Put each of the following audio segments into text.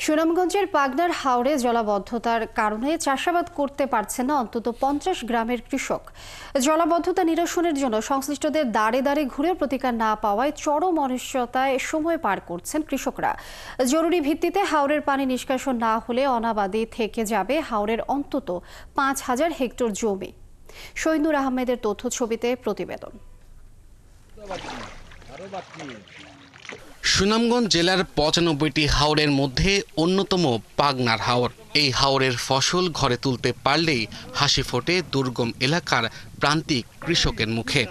সুনামগঞ্জের পাগনার হাওরে জলাবদ্ধতার কারণে চাষাবাদ করতে পারছে না অন্তত 50 গ্রামের কৃষক। জলাবদ্ধতা নিরসনের জন্য সংশ্লিষ্টদের দাঁড়ে দাঁড়ে ঘুরে প্রতিকার না পাওয়ায় চরম অনিশ্চয়তায় সময় পার করছেন কৃষকরা। জরুরি ভিত্তিতে হাওরের পানি নিষ্কাশন না হলে অনাবাদি থেকে যাবে হাওরের অন্তত 5000 হেক্টর জমি। শহীদুর আহমেদের তথ্য ছবিতে প্রতিবেদন। সুনামগঞ্জ জেলার 95টি হাওরের মধ্যে অন্যতম পাগনার হাওর। এই হাওরের ফসল ঘরে তুলতে পারলেই হাসি ফোটে দুর্গম এলাকার প্রান্তিক কৃষকের মুখে।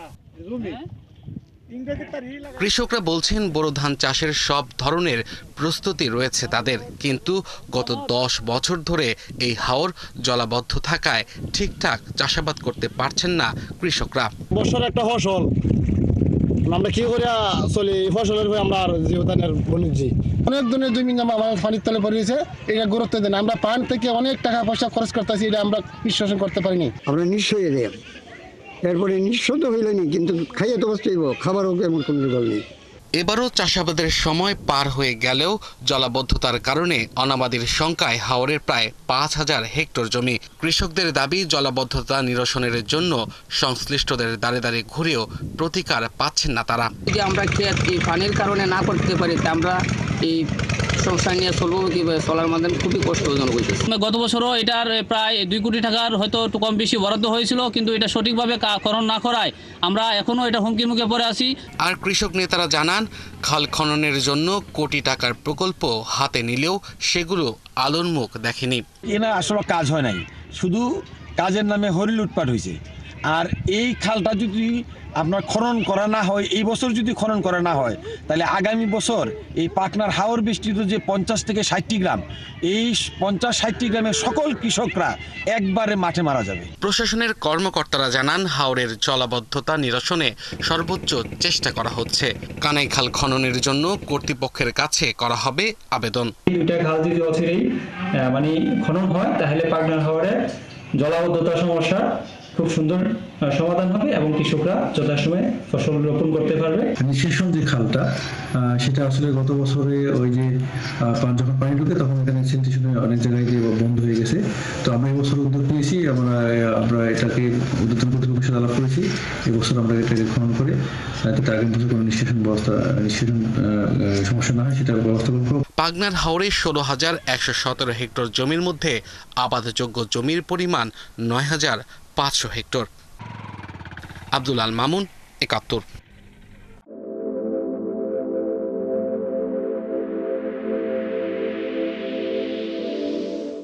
কৃষকরা বলছেন বোরো ধান চাষের সব ধরনের প্রস্তুতি রয়েছে তাদের, কিন্তু গত 10 বছর ধরে এই হাওর জলাবদ্ধ থাকায় ঠিকঠাক চাষাবাদ করতে পারছেন না কৃষকরা। বছর একটা ফসল আমরা কি করে চলি, ফসলের আমরা জীবনের বনিজি অনেক ধরনের জমি আমার পানির তলে পড়েছে। এটা গুরুত্ব দেন, আমরা পান থেকে অনেক টাকা পয়সা খরচ করতেছি, এটা আমরা বিশ্বাস করতে পারিনি। আমরা নিশ্চয়ই দেব, এরপরে নিঃস্ব তো হইলেনি, কিন্তু খাইয়ে তো বসতেইব, খাবারও এমন কোনো বিকল্প নেই। এবারও চাষাবাদের সময় পার হয়ে গেলেও জলাবদ্ধতার কারণে অনাবাদির সংখ্যায় হাওরের প্রায় 5000 হেক্টর জমি। কৃষকদের দাবি জলাবদ্ধতা নিরসনের জন্য সংশ্লিষ্টদের দাঁড়ে দাঁড়ে ঘুরেও প্রতিকার পাচ্ছেন না তারা। যদি আমরা পানির কারণে না করতে পারি তা আমরা এই সংসার নিয়ে চলবো কিভাবে, চলার মাধ্যমে খুবই কষ্টজনক হয়েছে। গত বছরও এটার প্রায় 2 কোটি টাকার হয়তো একটু কম বেশি বরাদ্দ হয়েছিল, কিন্তু এটা সঠিকভাবে খনন না করায় আমরা এখনো এটা হুমকির মুখে পড়ে আছি। আর কৃষক নেতারা জানান, খাল খননের জন্য কোটি টাকার প্রকল্প হাতে নিলেও সেগুলো আলোর মুখ দেখেনি। এনা আসলে কাজ হয় নাই, শুধু কাজের নামে হরি লুটপাট হয়েছে। আর এই খালটা যদি আপনার খনন করা না হয়, এই বছর যদি খনন করা না হয়, তাহলে আগামী বছর এই পাটনার হাওর বিস্তৃত যে 50 থেকে 60টি গ্রাম, এই 50-60টি গ্রামের সকল কৃষকরা একবারে মাঠে মারা যাবে। প্রশাসনের কর্মকর্তারা জানান, হাওরের জলাবদ্ধতা নিরসনে সর্বোচ্চ চেষ্টা করা হচ্ছে। কানাই খাল খননের জন্য কর্তৃপক্ষের কাছে করা হবে আবেদন। দুইটা খাল যদি অচিরেই খনন হয়, তাহলে পাগনার হাওরের জলাবদ্ধতার সমস্যা খুব সুন্দর সমাধান হবে এবং কৃষকরা যথাসময়ে ফসল রোপণ করতে পারবে। নিষ্কাশন যে খালটা, সেটা আসলে গত বছরে ওই যে যখন পানি ঢুকে তখন এখানে সেন্টিশনে অনেক জায়গায় যে বন্ধ হয়ে গেছে। তো আমরা এই বছর উদ্যোগ নিয়েছি, আমরা এটাকে ঊর্ধ্বতন কর্তৃপক্ষের সাথে আলাপ করেছি। এই বছর আমরা এটাকে খনন করে যাতে আগামী বছর কোনো নিষ্কাশন সমস্যা না হয় সেটা ব্যবস্থা করব। পাগনার হাওরে 16,117 হেক্টর জমির মধ্যে আবাদযোগ্য জমির পরিমাণ 9,500 হেক্টর। আব্দুল আল মামুন, 71।